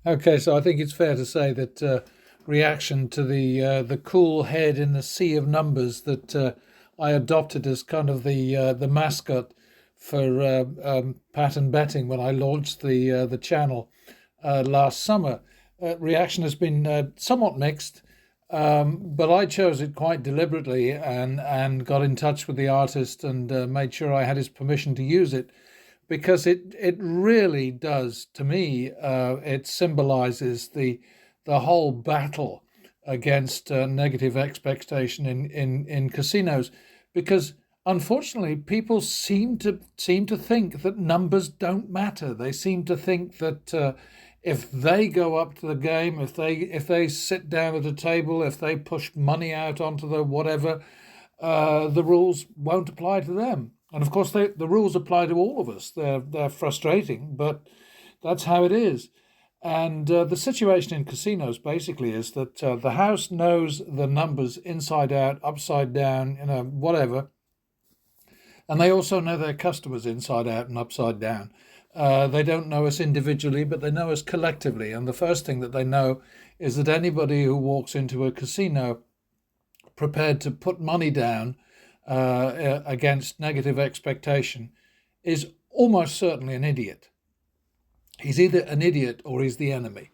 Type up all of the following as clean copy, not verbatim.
Okay, so I think it's fair to say that reaction to the cool head in the sea of numbers that I adopted as kind of the mascot for pattern betting when I launched the channel last summer. Reaction has been somewhat mixed, but I chose it quite deliberately and got in touch with the artist and made sure I had his permission to use it because it really does, to me, it symbolizes the whole battle against negative expectation in casinos, because unfortunately people seem to think that numbers don't matter. They seem to think that if they go up to the game, if they sit down at a table, if they push money out onto the whatever, the rules won't apply to them. And of course, the rules apply to all of us. They're frustrating, but that's how it is. And the situation in casinos basically is that the house knows the numbers inside out, upside down, whatever, and they also know their customers inside out and upside down. They don't know us individually, but they know us collectively. And the first thing that they know is that anybody who walks into a casino prepared to put money down against negative expectation is almost certainly an idiot. He's either an idiot or he's the enemy.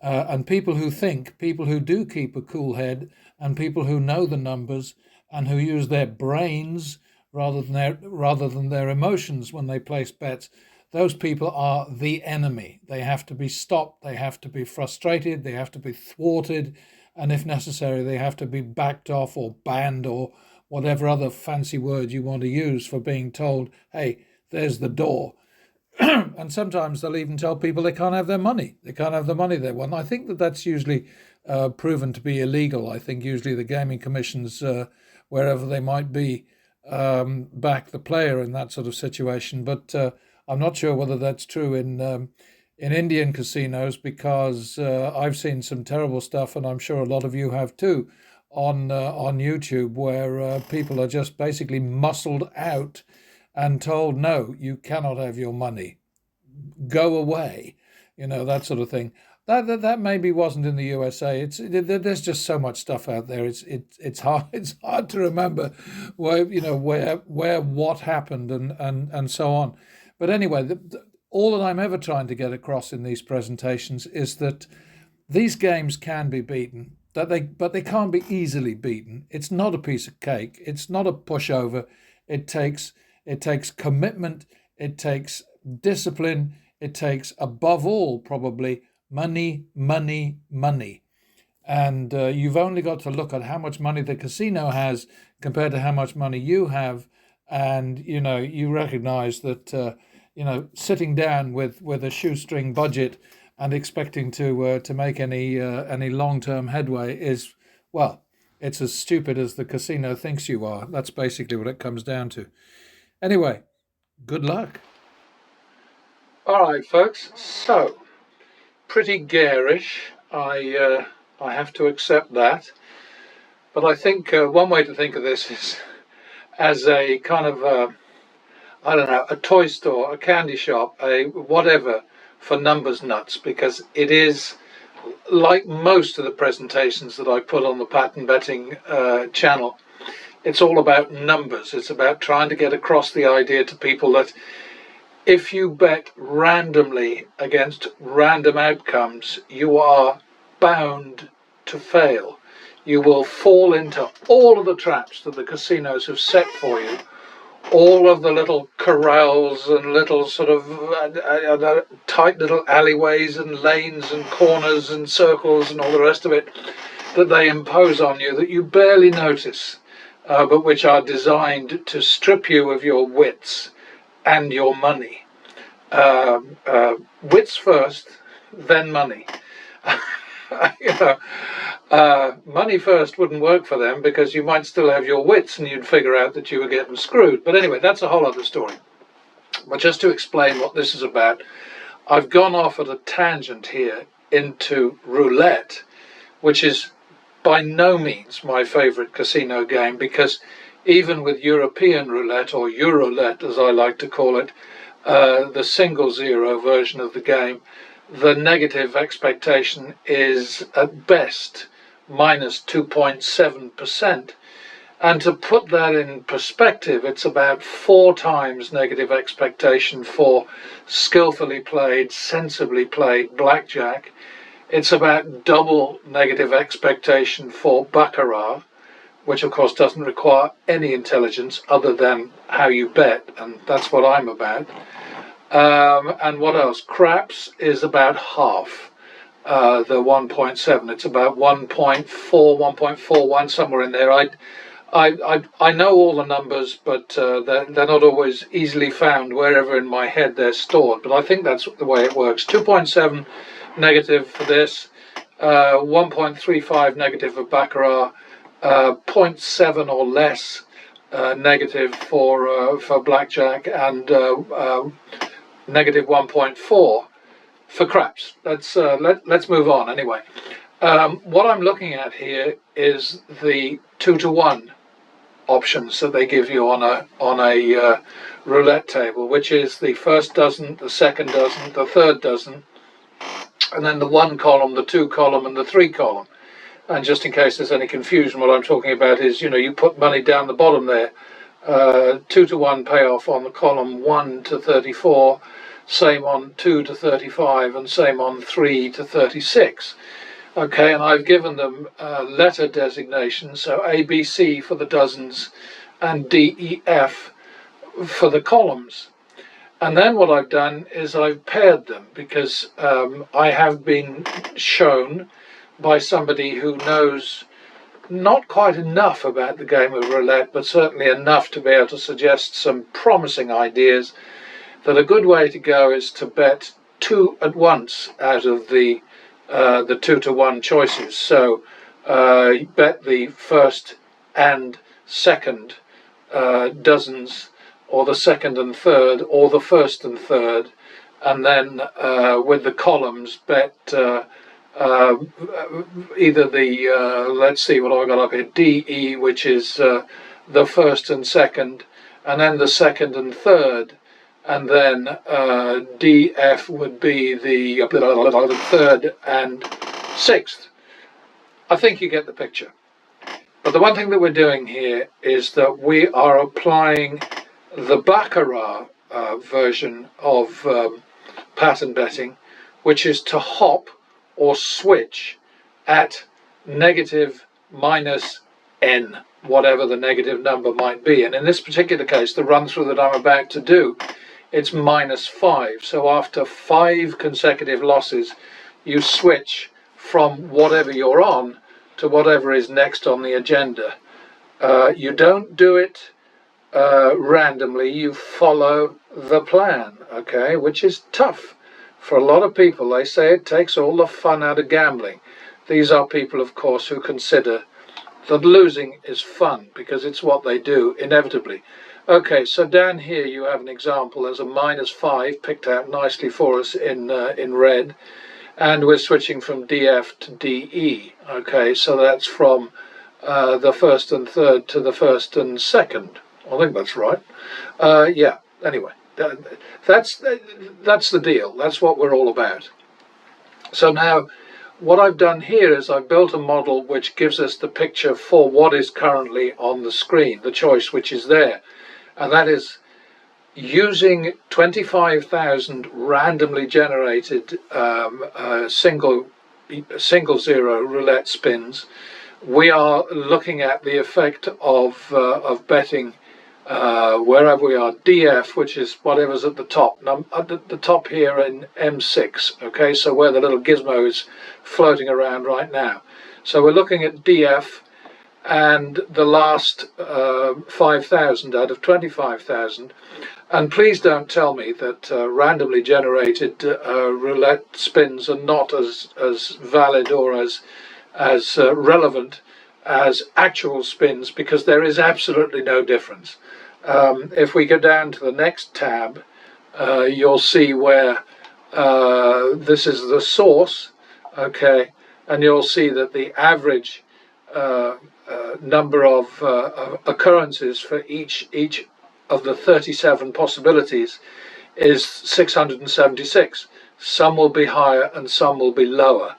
And people who do keep a cool head, and people who know the numbers and who use their brains rather than their emotions when they place bets, those people are the enemy. They have to be stopped. They have to be frustrated. They have to be thwarted, and if necessary, they have to be backed off or banned or whatever other fancy word you want to use for being told, "Hey, there's the door." And sometimes they'll even tell people they can't have their money. They can't have the money they want. I think that that's usually proven to be illegal. I think usually the gaming commissions, wherever they might be, back the player in that sort of situation. But I'm not sure whether that's true in Indian casinos, because I've seen some terrible stuff, and I'm sure a lot of you have too, on YouTube, where people are just basically muscled out and told, no, you cannot have your money, go away, that sort of thing. That maybe wasn't in the USA. There's just so much stuff out there. It's hard it's hard to remember where what happened and so on. But anyway, all that I'm ever trying to get across in these presentations is that these games can be beaten, but they can't be easily beaten. It's not a piece of cake. It's not a pushover. It takes it takes commitment. It takes discipline. It takes, above all, probably money, money, money. And you've only got to look at how much money the casino has compared to how much money you have, and you recognize that sitting down with a shoestring budget and expecting to make any long term headway is, well, it's as stupid as the casino thinks you are. That's basically what it comes down to. Anyway, good luck. All right, folks. So pretty garish. I have to accept that. But I think one way to think of this is as a kind of I don't know, a toy store, a candy shop, a whatever for numbers nuts, because it is like most of the presentations that I put on the pattern betting channel. It's all about numbers. It's about trying to get across the idea to people that if you bet randomly against random outcomes, you are bound to fail. You will fall into all of the traps that the casinos have set for you, all of the little corrals and little sort of tight little alleyways and lanes and corners and circles and all the rest of it that they impose on you that you barely notice, but which are designed to strip you of your wits and your money. Wits first, then money. you know, Money first wouldn't work for them because you might still have your wits and you'd figure out that you were getting screwed. But anyway, that's a whole other story. But just to explain what this is about, I've gone off at a tangent here into roulette, which is by no means my favorite casino game, because even with European roulette, or Euroulette as I like to call it, the single zero version of the game, the negative expectation is at best minus 2.7%. And to put that in perspective, it's about 4 times negative expectation for skillfully played, sensibly played blackjack. It's about double negative expectation for baccarat, which of course doesn't require any intelligence other than how you bet, and that's what I'm about. And what else? Craps is about half the 1.7. It's about 1.4, 1.41, somewhere in there. I know all the numbers, but they're not always easily found wherever in my head they're stored. But I think that's the way it works. 2.7 negative for this, 1.35 negative for baccarat, 0.7 or less negative for blackjack, and negative 1.4 for craps. Let's move on anyway. What I'm looking at here is the 2-to-1 options that they give you on a roulette table, which is the first dozen, the second dozen, the third dozen, and then the 1 column, the 2 column, and the 3 column. And just in case there's any confusion, what I'm talking about is, you put money down the bottom there. 2-to-1 payoff on the column 1 to 34, same on 2 to 35, and same on 3 to 36. Okay, and I've given them letter designations, so A, B, C for the dozens, and D, E, F for the columns. And then what I've done is I've paired them, because I have been shown by somebody who knows not quite enough about the game of roulette, but certainly enough to be able to suggest some promising ideas, that a good way to go is to bet 2 at once out of the 2-to-1 choices. So bet the first and second dozens, or the second and third, or the first and third, and then with the columns bet either the let's see, what have I got up here, D, E, which is the first and second, and then the second and third, and then DF would be the third and sixth. I think you get the picture. But the one thing that we're doing here is that we are applying the baccarat version of pattern betting, which is to hop or switch at negative minus n, whatever the negative number might be. And in this particular case, the run through that I'm about to do, it's -5. So after 5 consecutive losses, you switch from whatever you're on to whatever is next on the agenda. You don't do it randomly, you follow the plan, okay, which is tough for a lot of people. They say it takes all the fun out of gambling. These are people, of course, who consider that losing is fun, because it's what they do inevitably. Okay, so down here you have an example. There's a -5 picked out nicely for us in red, and we're switching from DF to DE. Okay, so that's from the first and third to the first and second. I think that's right. Yeah, anyway, that's the deal. That's what we're all about. So now what I've done here is I've built a model which gives us the picture for what is currently on the screen, the choice which is there. And that is using 25,000 randomly generated single zero roulette spins. We are looking at the effect of betting wherever we are, DF, which is whatever's at the top. At the top here in M6, okay, so where the little gizmo is floating around right now. So we're looking at DF, and the last 5,000 out of 25,000. And please don't tell me that randomly generated roulette spins are not as valid or as relevant as actual spins, because there is absolutely no difference. If we go down to the next tab, you'll see where this is the source, okay, and you'll see that the average number of occurrences for each of the 37 possibilities is 676. some will be higher and some will be lower.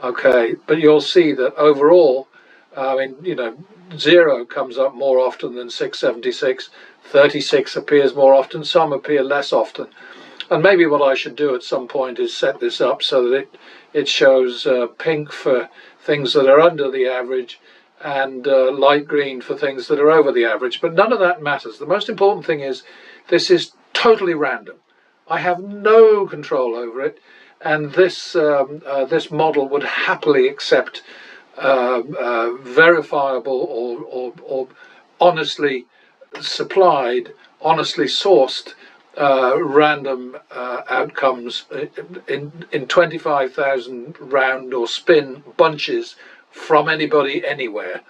Okay, but you'll see that overall, I mean, you know, 0 comes up more often than 676. 36 appears more often, some appear less often. And maybe what I should do at some point is set this up so that it shows pink for things that are under the average and light green for things that are over the average. But none of that matters. The most important thing is this is totally random. I have no control over it, and this model would happily accept verifiable or honestly supplied, honestly sourced random outcomes in 25,000 round or spin bunches from anybody anywhere.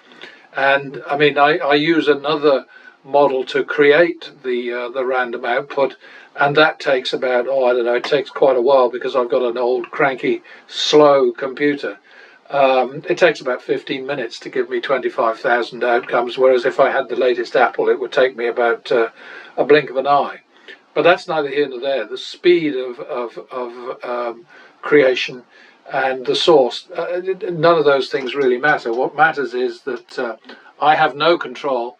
And I mean, I use another model to create the random output, and that takes about, oh, I don't know, it takes quite a while because I've got an old cranky slow computer. It takes about 15 minutes to give me 25,000 outcomes, whereas if I had the latest Apple, it would take me about a blink of an eye. But that's neither here nor there. The speed of creation and the source, none of those things really matter. What matters is that I have no control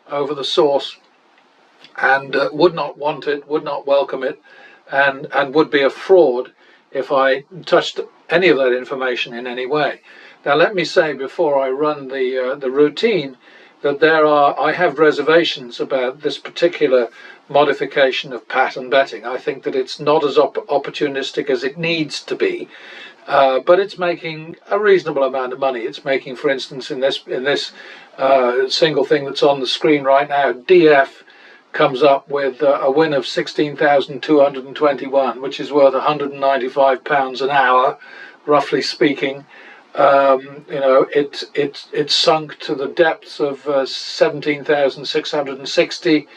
over the source and would not want it, would not welcome it, and would be a fraud if I touched any of that information in any way. Now, let me say before I run the routine that I have reservations about this particular modification of pattern betting. I think that it's not as opportunistic as it needs to be, but it's making a reasonable amount of money. It's making, for instance, in this single thing that's on the screen right now, DF comes up with a win of 16,221, which is worth £195 an hour, roughly speaking. You know, it's sunk to the depths of 17,660.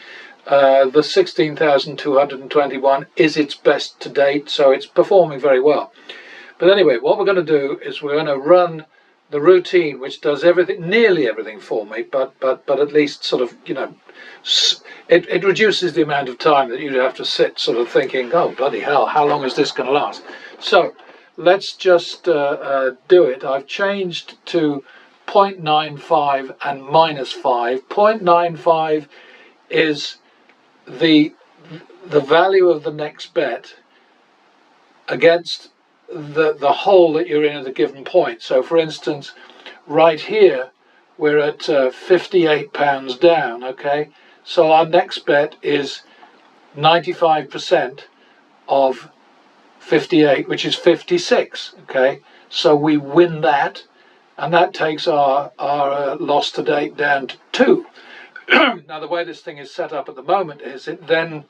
The 16,221 is its best to date, so it's performing very well. But anyway, what we're going to do is we're going to run the routine, which does everything, nearly everything for me, but at least sort of, you know, it reduces the amount of time that you'd have to sit sort of thinking, oh, bloody hell, how long is this going to last? So let's just do it. I've changed to 0.95 and -5. 0.95 is the value of the next bet against the hole that you're in at a given point. So for instance, right here we're at £58 down. Okay, so our next bet is 95% of 58, which is 56. Okay, so we win that, and that takes our loss to date down to 2. Now, the way this thing is set up at the moment is it then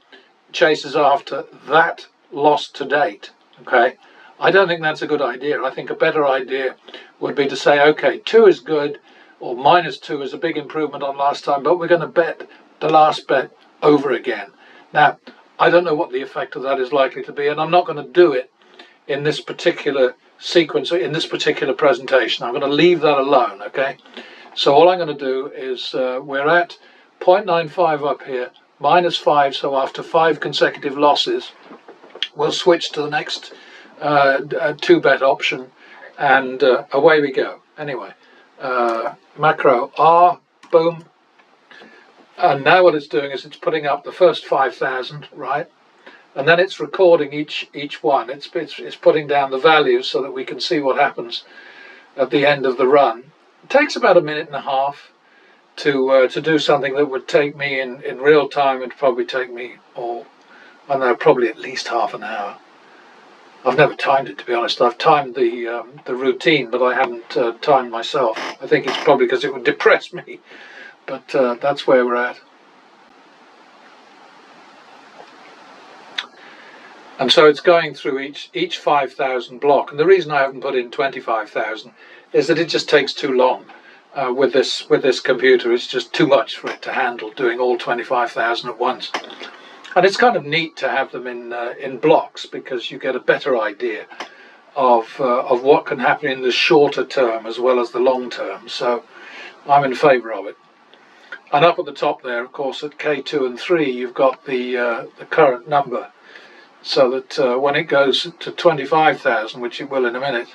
chases after that loss to date. Okay, I don't think that's a good idea. I think a better idea would be to say, okay, 2 is good, or -2 is a big improvement on last time, but we're going to bet the last bet over again. Now, I don't know what the effect of that is likely to be, and I'm not going to do it in this particular sequence, in this particular presentation. I'm going to leave that alone, okay? So all I'm going to do is we're at 0.95 up here, -5, so after 5 consecutive losses, we'll switch to the next 2-bet option, and away we go. Anyway, macro R, boom. And now what it's doing is it's putting up the first 5,000, right? And then it's recording each one. It's putting down the values so that we can see what happens at the end of the run. It takes about a minute and a half to do something that would take me in real time. It'd probably take me, I don't know, probably at least half an hour. I've never timed it, to be honest. I've timed the routine, but I haven't timed myself. I think it's probably because it would depress me. But that's where we're at. And so it's going through each 5,000 block. And the reason I haven't put in 25,000 is that it just takes too long with this computer. It's just too much for it to handle doing all 25,000 at once. And it's kind of neat to have them in blocks, because you get a better idea of what can happen in the shorter term as well as the long term. So I'm in favour of it. And up at the top there, of course, at K2 and 3, you've got the current number. so that when it goes to 25,000, which it will in a minute,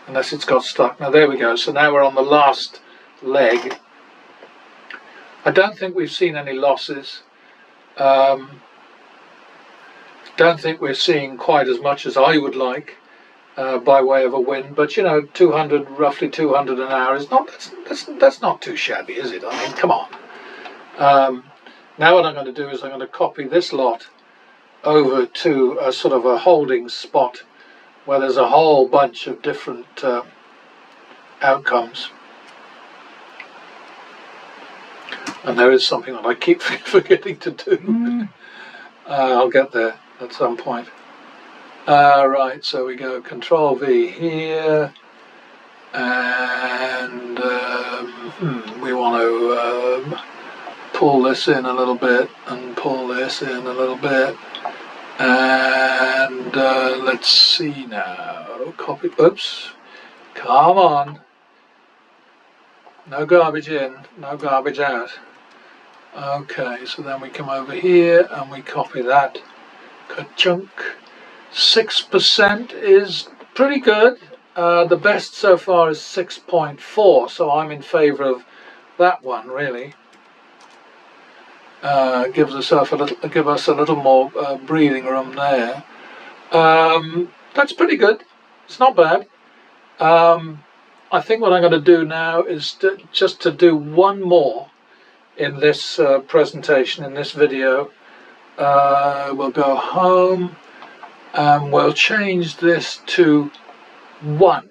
unless it's got stuck. Now there we go. So now we're on the last leg. I don't think we've seen any losses. Don't think we're seeing quite as much as I would like by way of a win, but you know, 200, roughly 200 an hour is not, that's not too shabby, is it? I mean, come on. Now what I'm going to do is I'm going to copy this lot over to a sort of a holding spot where there's a whole bunch of different outcomes. And there is something that I keep forgetting to do. I'll get there at some point. Right, so we go Control V here, and we want to pull this in a little bit and pull this in a little bit, and let's see now. Copy. Oops! Come on. No garbage in, no garbage out. Okay, so then we come over here and we copy that. Ka-chunk. 6% is pretty good. The best so far is 6.4, so I'm in favour of that one, really. Give us a little more breathing room there. That's pretty good. It's not bad. I think what I'm going to do now is just to do one more in this presentation, in this video. We'll go home and we'll change this to 1.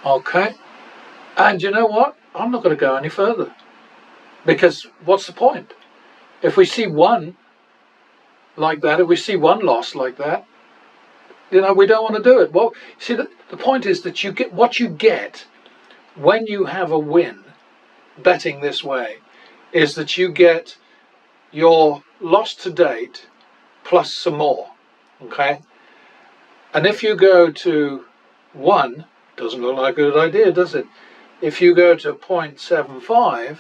Okay, and you know what? I'm not going to go any further, because what's the point? If we see 1 like that, if we see 1 loss like that, you know, we don't want to do it. Well, see, the point is that you get what you get when you have a win betting this way is that you get your loss to date plus some more. Okay, and if you go to 1, doesn't look like a good idea, does it? If you go to 0.75,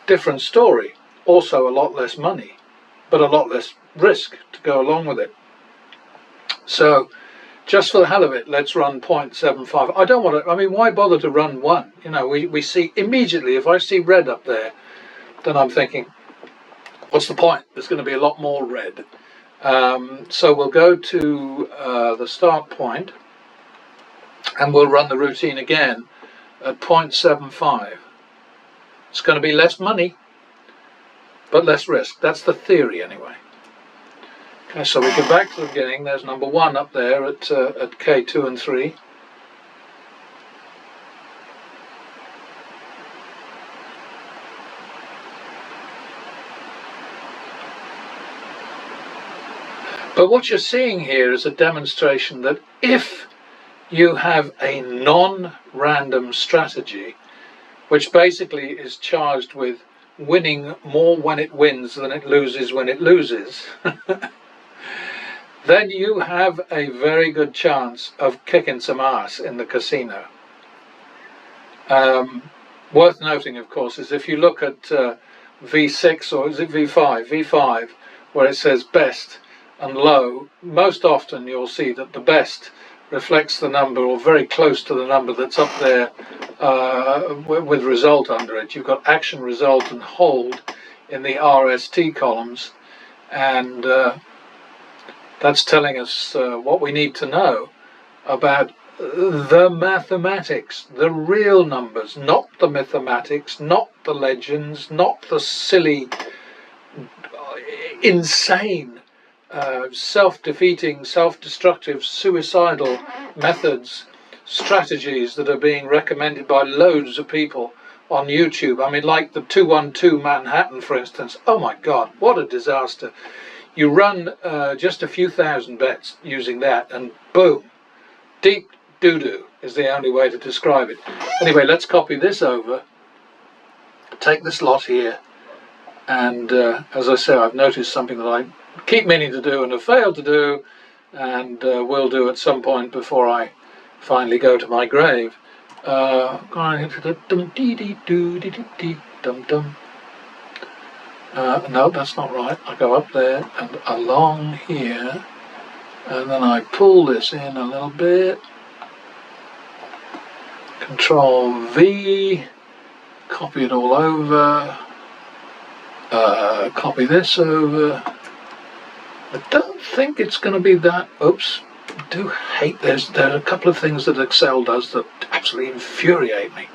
different story. Also a lot less money, but a lot less risk to go along with it. So just for the hell of it, let's run 0.75. I don't want to, I mean, why bother to run 1? You know, we see immediately, if I see red up there, then I'm thinking, what's the point? There's going to be a lot more red. So we'll go to the start point and we'll run the routine again at 0.75. It's going to be less money, but less risk. That's the theory anyway. Okay, so we go back to the beginning. There's number 1 up there at K2 and 3. But what you're seeing here is a demonstration that if you have a non-random strategy, which basically is charged with winning more when it wins than it loses when it loses, then you have a very good chance of kicking some ass in the casino. Worth noting, of course, is if you look at V6, or is it V5? V5, where it says best and low, most often you'll see that the best reflects the number, or very close to the number that's up there with result under it. You've got action, result and hold in the RST columns, and that's telling us what we need to know about the mathematics, the real numbers, not the mathematics, not the legends, not the silly, insane, self-defeating, self-destructive, suicidal methods, strategies that are being recommended by loads of people on YouTube. I mean, like the 212 Manhattan, for instance. Oh my God, what a disaster. You run just a few thousand bets using that, and boom, deep doo-doo is the only way to describe it. Anyway, let's copy this over, take this lot here, and as I say, I've noticed something that I keep meaning to do and have failed to do, and will do at some point before I finally go to my grave. No, that's not right. I go up there and along here, and then I pull this in a little bit. Control V, copy it all over, copy this over. I don't think it's going to be that. Oops, I do hate this. There are a couple of things that Excel does that absolutely infuriate me,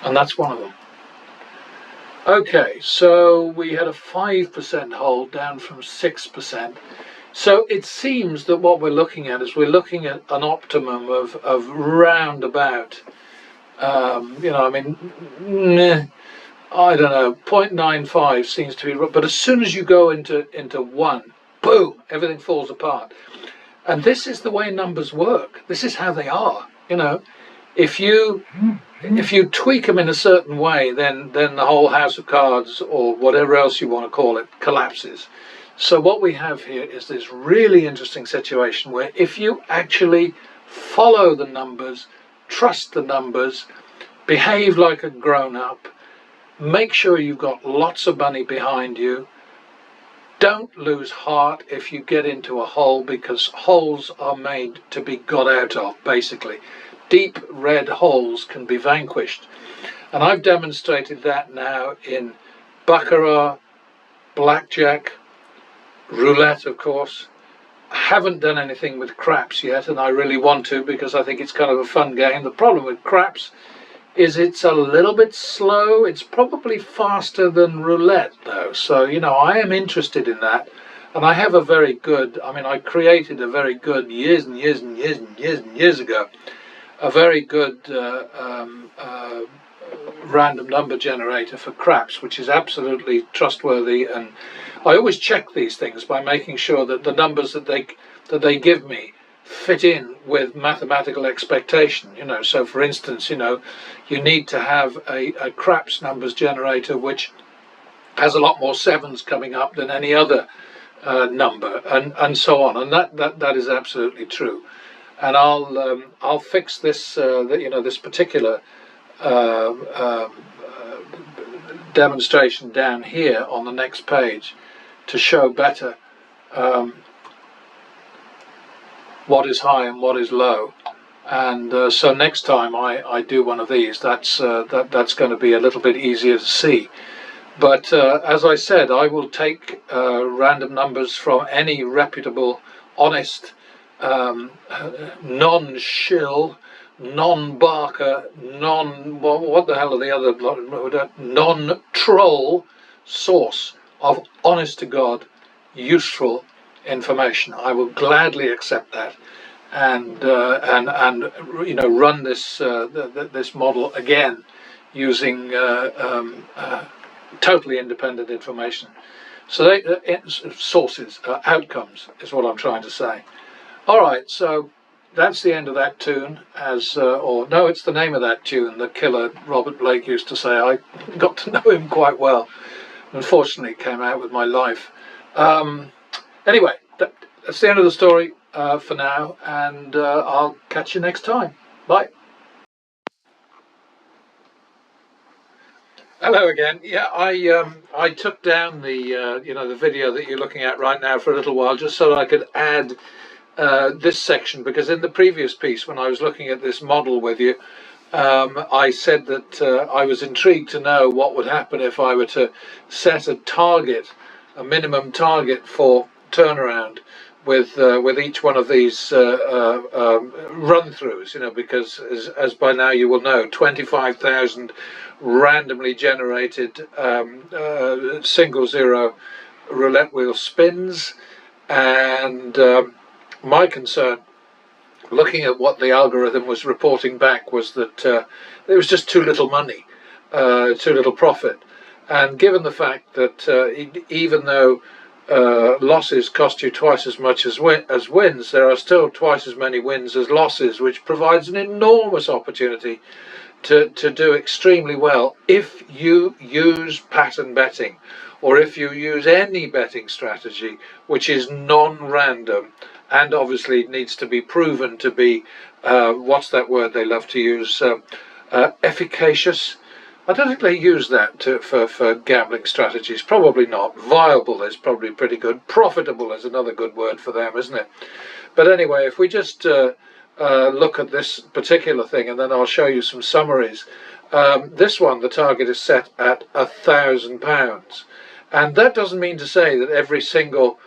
and that's one of them. Okay, so we had a 5% hold down from 6%. So it seems that what we're looking at is we're looking at an optimum of round about, I mean, I don't know, 0.95 seems to be, but as soon as you go into 1, boom, everything falls apart. And this is the way numbers work. This is how they are, If you tweak them in a certain way, then the whole house of cards, or whatever else you want to call it, collapses. So what we have here is this really interesting situation where if you actually follow the numbers, trust the numbers, behave like a grown-up, make sure you've got lots of money behind you, don't lose heart if you get into a hole, because holes are made to be got out of, basically. Deep red holes can be vanquished. And I've demonstrated that now in baccarat, blackjack, roulette, of course. I haven't done anything with craps yet, and I really want to, because I think it's kind of a fun game. The problem with craps is it's a little bit slow. It's probably faster than roulette though, so I am interested in that. And I have a very good, I created a very good years and years and years and years and years ago, a very good random number generator for craps, which is absolutely trustworthy. And I always check these things by making sure that the numbers that they give me fit in with mathematical expectation. So for instance, you need to have a craps numbers generator which has a lot more sevens coming up than any other number, and so on. And that is absolutely true. And I'll fix this this particular demonstration down here on the next page to show better what is high and what is low. And so next time I do one of these, that's going to be a little bit easier to see. But as I said, I will take random numbers from any reputable, honest, non-shill, non-barker, what the hell are the other, non-troll source of honest to God, useful information. I will gladly accept that, and run this this model again using totally independent information. So sources, outcomes is what I'm trying to say. All right, so that's the end of that tune. It's the name of that tune. The killer Robert Blake used to say. I got to know him quite well. Unfortunately, it came out with my life. Anyway, that's the end of the story for now, and I'll catch you next time. Bye. Hello again. Yeah, I took down the the video that you're looking at right now for a little while, just so that I could add this section, because in the previous piece, when I was looking at this model with you, I said that I was intrigued to know what would happen if I were to set a target, a minimum target for turnaround with each one of these run-throughs, because as by now you will know, 25,000 randomly generated single zero roulette wheel spins. And my concern, looking at what the algorithm was reporting back, was that there was just too little money, too little profit. And given the fact that even though losses cost you twice as much as wins, there are still twice as many wins as losses, which provides an enormous opportunity to do extremely well if you use pattern betting, or if you use any betting strategy which is non-random, and obviously needs to be proven to be what's that word they love to use, efficacious, I don't think they use that for gambling strategies. Probably not. Viable is probably pretty good. Profitable is another good word for them, isn't it? But anyway, if we just look at this particular thing, and then I'll show you some summaries. This one, the target is set at £1,000, and that doesn't mean to say that every single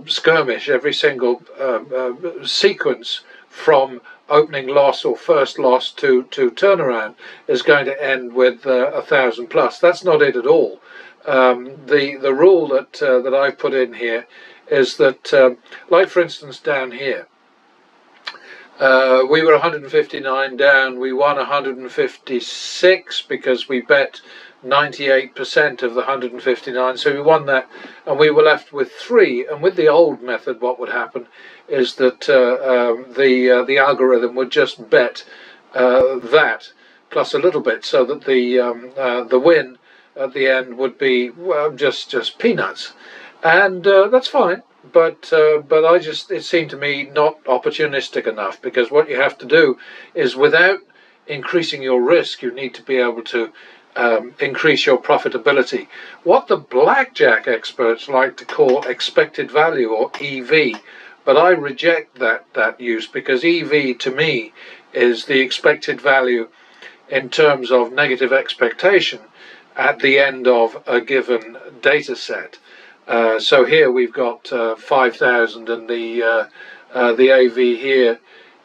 skirmish, every single sequence from opening loss or first loss to turnaround is going to end with 1,000 plus. That's not it at all. The rule that I've put in here is that, like for instance down here, we were 159 down, we won 156 because we bet 98% of the 159, so we won that, and we were left with 3. And with the old method, what would happen is that the algorithm would just bet that plus a little bit, so that the win at the end would be, well, just peanuts, and that's fine. But it seemed to me not opportunistic enough, because what you have to do is, without increasing your risk, you need to be able to increase your profitability. What the blackjack experts like to call expected value, or EV, but I reject that use, because EV to me is the expected value in terms of negative expectation at the end of a given data set. So here we've got 5,000, and the AV here,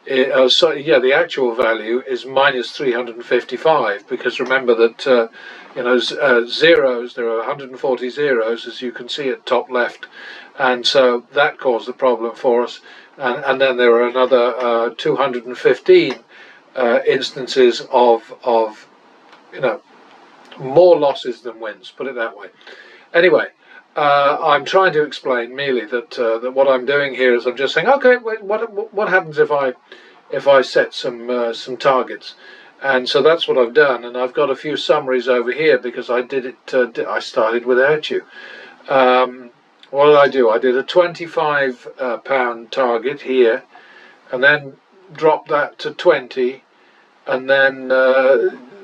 the actual value is minus 355, because remember that zeros, there are 140 zeros, as you can see at top left, and so that caused the problem for us. And then there are another 215 instances of more losses than wins, put it that way. Anyway, I'm trying to explain merely that what I'm doing here is I'm just saying, okay, what happens if I set some targets, and so that's what I've done. And I've got a few summaries over here, because I did it. I started without you. What did I do? I did a £25 target here, and then dropped that to 20, and then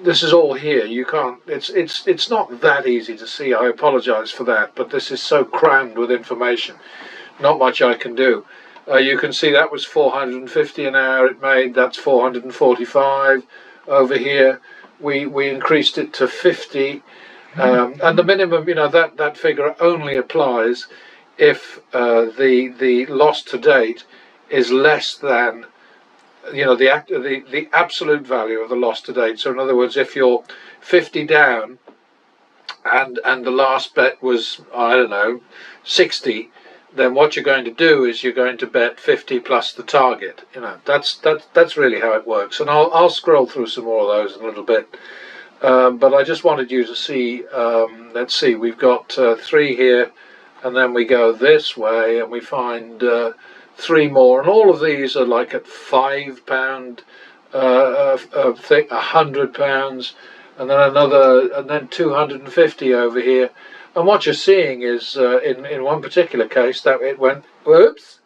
this is all here. You can't. It's not that easy to see. I apologise for that, but this is so crammed with information. Not much I can do. You can see that was 450 an hour it made. That's 445 over here. We increased it to 50, and the minimum. That figure only applies if the loss to date is less than the absolute value of the loss to date. So in other words, if you're 50 down and the last bet was, I don't know, 60, then what you're going to do is you're going to bet 50 plus the target. That's really how it works. And I'll scroll through some more of those in a little bit. But I just wanted you to see. Let's see, we've got 3 here, and then we go this way and we find 3 more, and all of these are like at £5 thick, £100, and then another, and then 250 over here. And what you're seeing is, in one particular case, that it went whoops,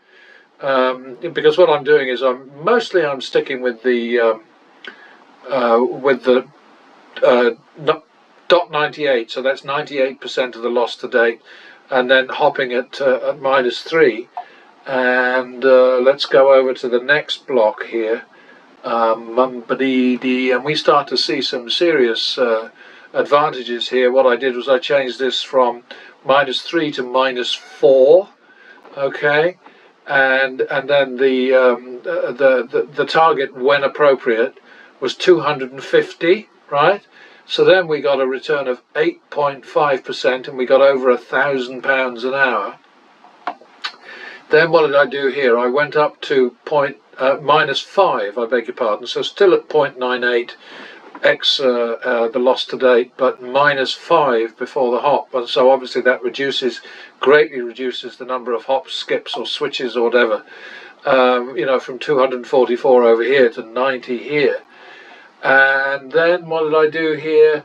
because what I'm doing is I'm sticking with the dot 98, so that's 98% of the loss to date, and then hopping at -3. And let's go over to the next block here, and we start to see some serious advantages here. What I did was I changed this from -3 to -4, okay, and then the target, when appropriate, was 250, right? So then we got a return of 8.5%, and we got over £1,000 an hour. Then what did I do here? I went up to -5, I beg your pardon, so still at 0.98 x the loss to date, but -5 before the hop, and so obviously that greatly reduces the number of hops, skips or switches or whatever, from 244 over here to 90 here. And then what did I do here?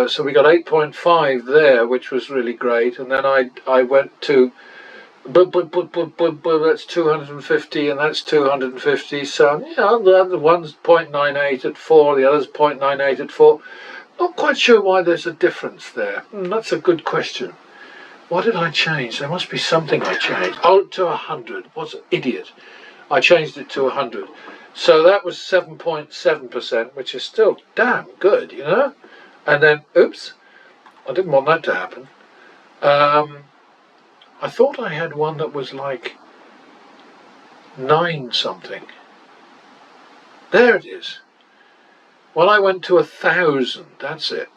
So we got 8.5 there, which was really great, and then I went to but that's 250 and that's 250. So the one's 0.98 at 4, the other's 0.98 at 4. Not quite sure why there's a difference there. That's a good question. What did I change? There must be something I changed. Oh, to 100. What's an idiot? I changed it to 100. So that was 7.7%, which is still damn good, And then, oops, I didn't want that to happen. I thought I had one that was like 9 something. There it is. Well, I went to 1,000. That's it.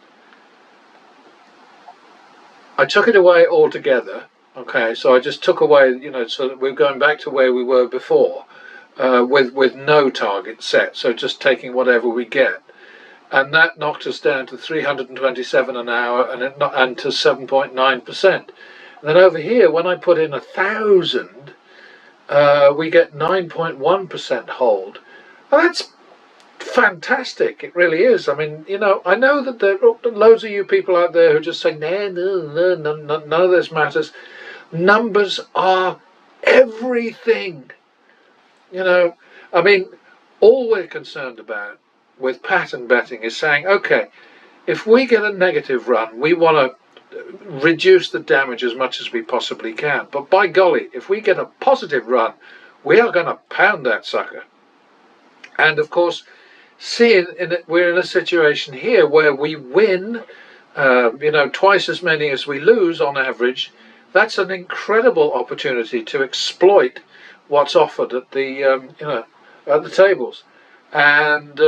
I took it away altogether. Okay, so I just took away, so that we're going back to where we were before, with no target set. So just taking whatever we get, and that knocked us down to 327 an hour, and to 7.9%. And then over here, when I put in 1,000, we get 9.1% hold. Well, that's fantastic. It really is. I mean, I know that there are loads of you people out there who just say, no, none of this matters. Numbers are everything. I mean, all we're concerned about with pattern betting is saying, okay, if we get a negative run, we want to reduce the damage as much as we possibly can. But by golly, if we get a positive run, we are going to pound that sucker. And of course, we're in a situation here where we win, twice as many as we lose on average. That's an incredible opportunity to exploit what's offered at the tables. And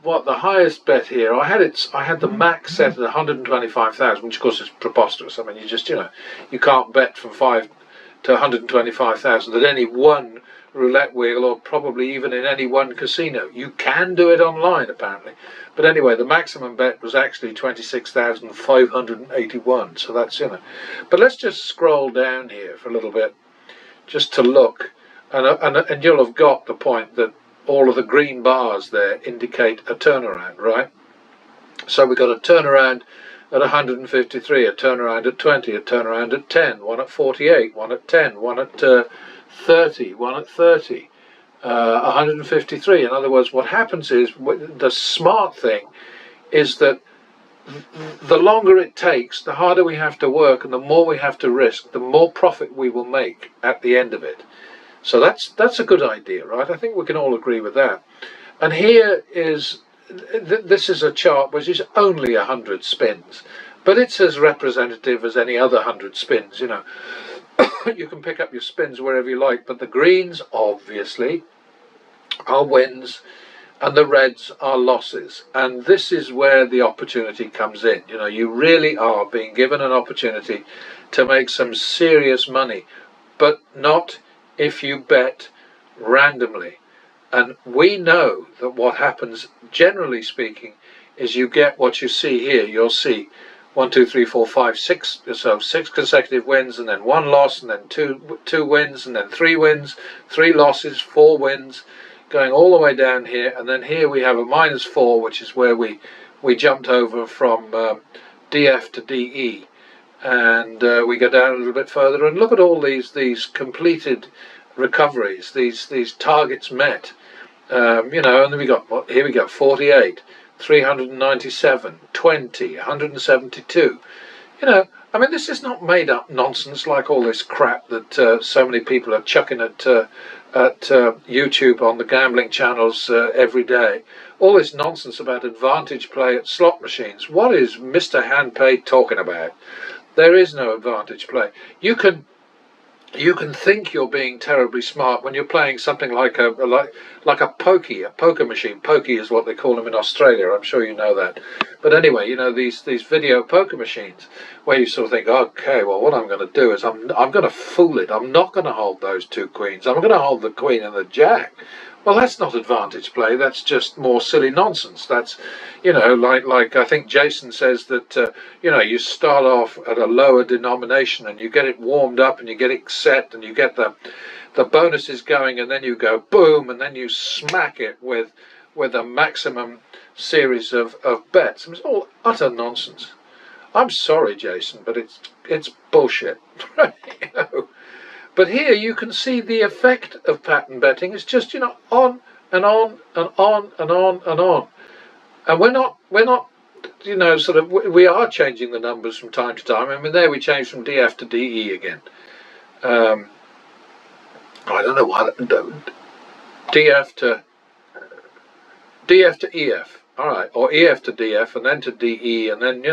what the highest bet here, I had the max set at 125,000, which of course is preposterous. I mean, you can't bet from 5 to 125,000 at any one roulette wheel, or probably even in any one casino. You can do it online apparently, but anyway, the maximum bet was actually 26,581. So that's But let's just scroll down here for a little bit, just to look, and you'll have got the point that all of the green bars there indicate a turnaround, right? So we've got a turnaround at 153, a turnaround at 20, a turnaround at 10, one at 48, one at 10, one at 30, one at 30, 153. In other words, what happens is, the smart thing is that the longer it takes, the harder we have to work, and the more we have to risk, the more profit we will make at the end of it. So that's a good idea, right? I think we can all agree with that. And here is, this is a chart which is only 100 spins, but it's as representative as any other 100 spins, You can pick up your spins wherever you like, but the greens, obviously, are wins, and the reds are losses. And this is where the opportunity comes in. You really are being given an opportunity to make some serious money, but not if you bet randomly. And we know that what happens, generally speaking, is you get what you see here. You'll see 1, 2, 3, 4, 5, 6. So 6 consecutive wins, and then 1 loss, and then two wins, and then 3 wins, 3 losses, 4 wins, going all the way down here. And then here we have a -4, which is where we jumped over from DF to DE. And we go down a little bit further, and look at all these completed recoveries, these targets met. And then we got, here we go, 48, 397, 20, 172. I mean, this is not made up nonsense like all this crap that so many people are chucking at YouTube on the gambling channels every day. All this nonsense about advantage play at slot machines. What is Mr. Handpay talking about? There is no advantage play. You can think you're being terribly smart when you're playing something like a poker machine. Pokey is what they call them in Australia. I'm sure you know that. But anyway, these video poker machines where you sort of think, okay, well, what I'm going to do is I'm going to fool it. I'm not going to hold those 2 queens. I'm going to hold the queen and the jack. Well, that's not advantage play. That's just more silly nonsense. That's, like I think Jason says that, you start off at a lower denomination and you get it warmed up and you get it set and you get the bonuses going, and then you go boom, and then you smack it with a maximum series of bets. It's all utter nonsense. I'm sorry, Jason, but it's bullshit. But here you can see the effect of pattern betting. It's just, on and on and on and on and on. And we're not, we are changing the numbers from time to time. I mean, there we changed from DF to DE again. I don't know what, DF to EF. All right, or EF to DF, and then to DE, and then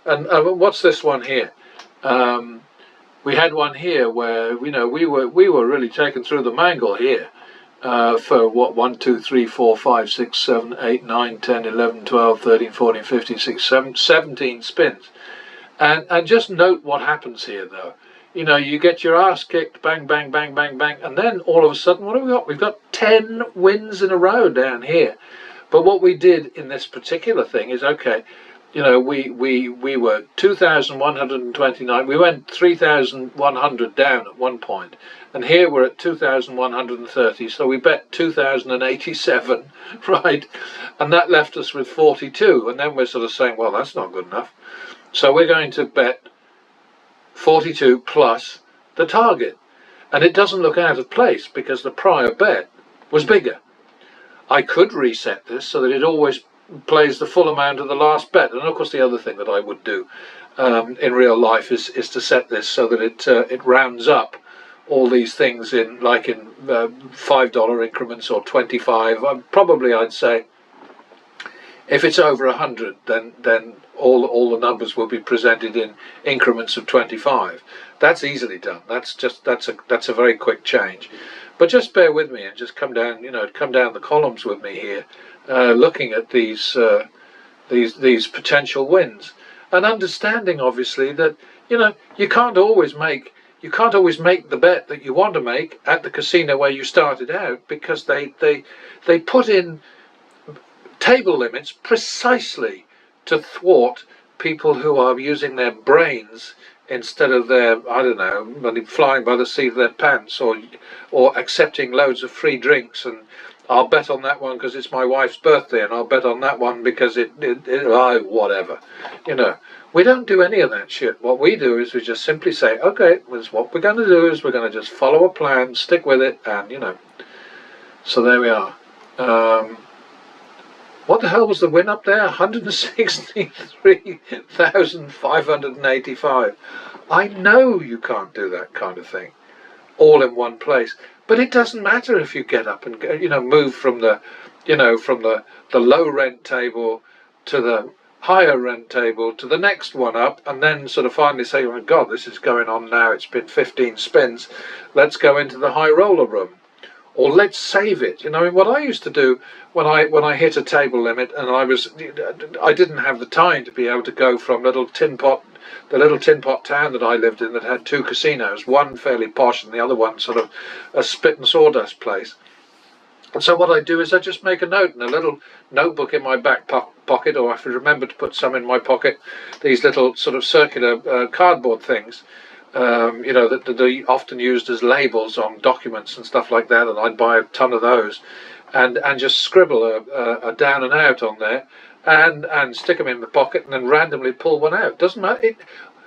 And what's this one here? We had one here where we were really taken through the mangle here for what 1, 2, 3, 4, 5, 6, 7, 8, 9, 10, 11, 12, 13, 14, 15, 16, 17 spins, and just note what happens here though. You get your ass kicked, bang, bang, bang, bang, bang, and then all of a sudden, what have we got? We've got 10 wins in a row down here. But what we did in this particular thing is, okay, we were 2,129. We went 3,100 down at one point, and here we're at 2,130. So we bet 2,087, right? And that left us with 42. And then we're sort of saying, well, that's not good enough. So we're going to bet 42 plus the target, and it doesn't look out of place because the prior bet was bigger. I could reset this so that it always plays the full amount of the last bet. And of course the other thing that I would do in real life is to set this so that it rounds up all these things in $5 increments or 25. Probably I'd say if it's over 100, then all the numbers will be presented in increments of 25. That's easily done. That's a very quick change. But just bear with me and just come down the columns with me here, looking at these potential wins, and understanding obviously that you can't always make the bet that you want to make at the casino where you started out, because they put in table limits precisely to thwart people who are using their brains instead of their, I don't know, flying by the seat of their pants, or accepting loads of free drinks. And I'll bet on that one because it's my wife's birthday, and I'll bet on that one because whatever. We don't do any of that shit. What we do is we just simply say, okay, what we're going to do is we're going to just follow a plan, stick with it, and so there we are. What the hell was the win up there? 163,585. I know you can't do that kind of thing all in one place, but it doesn't matter if you get up and move from the low rent table to the higher rent table to the next one up, and then sort of finally say, oh my God, this is going on now. It's been 15 spins. Let's go into the high roller room. Or let's save it. What I used to do when I hit a table limit, and I didn't have the time to be able to go from the little tin pot town that I lived in that had 2 casinos, one fairly posh and the other one sort of a spit and sawdust place. And so what I do is I just make a note in a little notebook in my back pocket, or if I remember to put some in my pocket, these little sort of circular cardboard things. That are often used as labels on documents and stuff like that, and I'd buy a ton of those, and just scribble a down and out on there, and stick them in the pocket, and then randomly pull one out. Doesn't matter.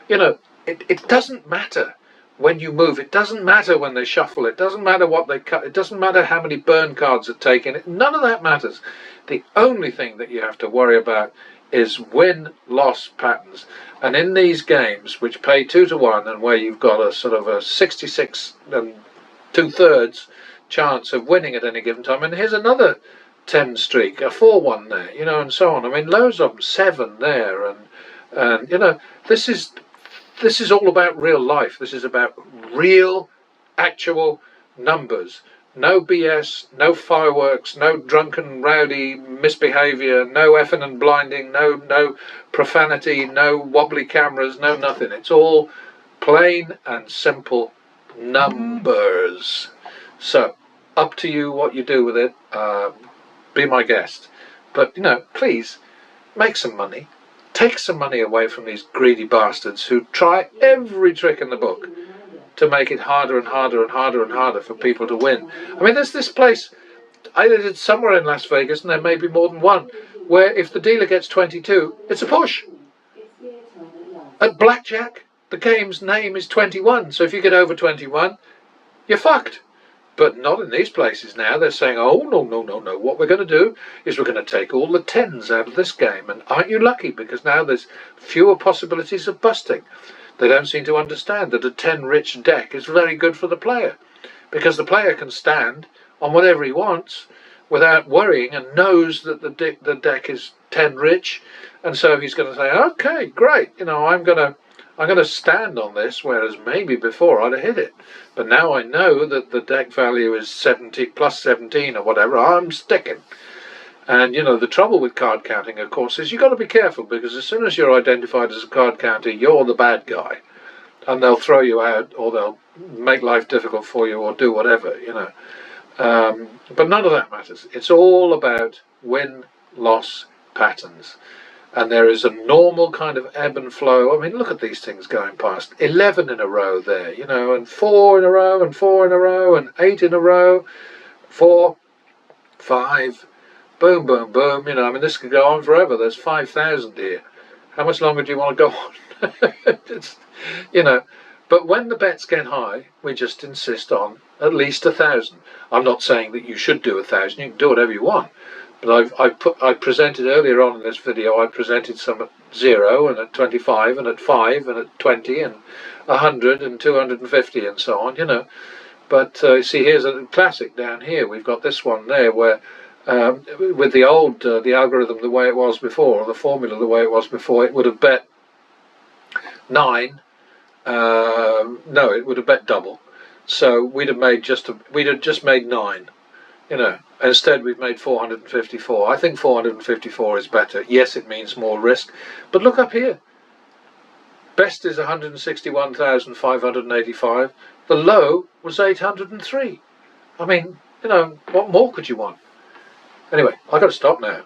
It doesn't matter when you move. It doesn't matter when they shuffle. It doesn't matter what they cut. It doesn't matter how many burn cards are taken. None of that matters. The only thing that you have to worry about is win-loss patterns. And in these games, which pay 2 to 1, and where you've got a sort of a 66 2/3 chance of winning at any given time, and here's another 10 streak, a 4-1 there, and so on. I mean, loads of them, 7 there, and this is all about real life. This is about real, actual numbers. No BS, no fireworks, no drunken, rowdy misbehaviour, no effing and blinding, no profanity, no wobbly cameras, no nothing. It's all plain and simple numbers. So, up to you what you do with it. Be my guest. But, please, make some money. Take some money away from these greedy bastards who try every trick in the book to make it harder and harder and harder and harder for people to win. I mean, there's this place, I did it somewhere in Las Vegas, and there may be more than one, where if the dealer gets 22, it's a push. At blackjack, the game's name is 21. So if you get over 21, you're fucked. But not in these places now. They're saying, oh, no, no, no, no. What we're going to do is we're going to take all the 10s out of this game. And aren't you lucky? Because now there's fewer possibilities of busting. They don't seem to understand that a 10-rich deck is very good for the player. Because the player can stand on whatever he wants without worrying and knows that the deck is 10-rich. And so he's going to say, okay, great. You know, I'm going to stand on this, whereas maybe before I'd have hit it. But now I know that the deck value is 70 plus 17 or whatever. I'm sticking. And, you know, the trouble with card counting, of course, is you've got to be careful, because as soon as you're identified as a card counter, you're the bad guy. And they'll throw you out, or they'll make life difficult for you, or do whatever, you know. But none of that matters. It's all about win-loss patterns. And there is a normal kind of ebb and flow. I mean, look at these things going past. 11 in a row there, you know, and 4 in a row, and 4 in a row, and 8 in a row, 4, 5, boom, boom, boom. You know, I mean, this could go on forever. There's 5,000 here. How much longer do you want to go on? It's, you know, but when the bets get high, we just insist on at least 1,000. I'm not saying that you should do 1,000. You can do whatever you want. But I presented earlier on in this video, I presented some at 0 and at 25 and at 5 and at 20 and 100 and 250 and so on, you know. But see, here's a classic down here. We've got this one there where with the old, the algorithm the way it was before, or the formula the way it was before, it would have bet 9. No, it would have bet double. So we'd have just made 9. You know, instead we've made 454. I think 454 is better. Yes, it means more risk. But look up here. Best is 161,585. The low was 803. I mean, you know, what more could you want? Anyway, I've got to stop now.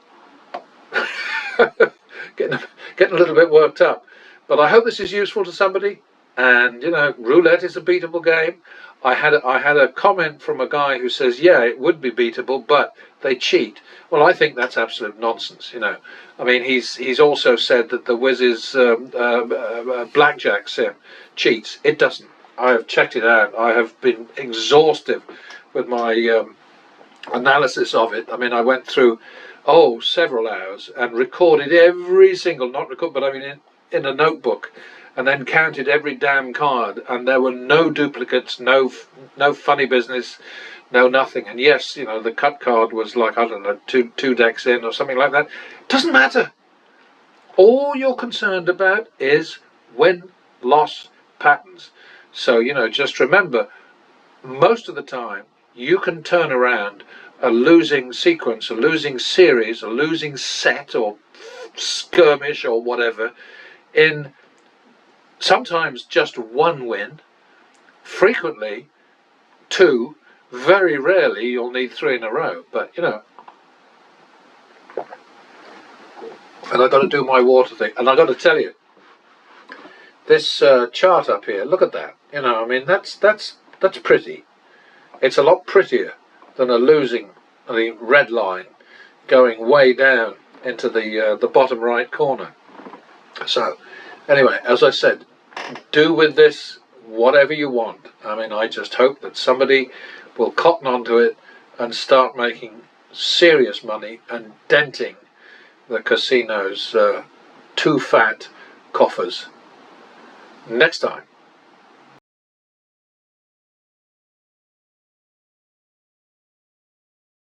getting a little bit worked up. But I hope this is useful to somebody. And, you know, roulette is a beatable game. I had a comment from a guy who says, yeah, it would be beatable, but they cheat. Well, I think that's absolute nonsense, you know. I mean, he's also said that the Wiz's blackjack sim cheats. It doesn't. I have checked it out. I have been exhaustive with my analysis of it. I mean, I went through, several hours and recorded every single, but I mean in a notebook, and then counted every damn card, and there were no duplicates, no funny business, no nothing. And yes, you know, the cut card was like, I don't know, two decks in or something like that. Doesn't matter. All you're concerned about is win-loss patterns. So, you know, just remember, most of the time, you can turn around a losing sequence, a losing series, a losing set or skirmish or whatever in sometimes just one win, frequently 2, very rarely you'll need 3 in a row. But, you know, and I've got to do my water thing. And I've got to tell you, this chart up here, look at that. You know, I mean, that's pretty. It's a lot prettier than a losing, the red line going way down into the bottom right corner. So, anyway, as I said, do with this whatever you want. I mean, I just hope that somebody will cotton onto it and start making serious money and denting the casino's too fat coffers. Next time.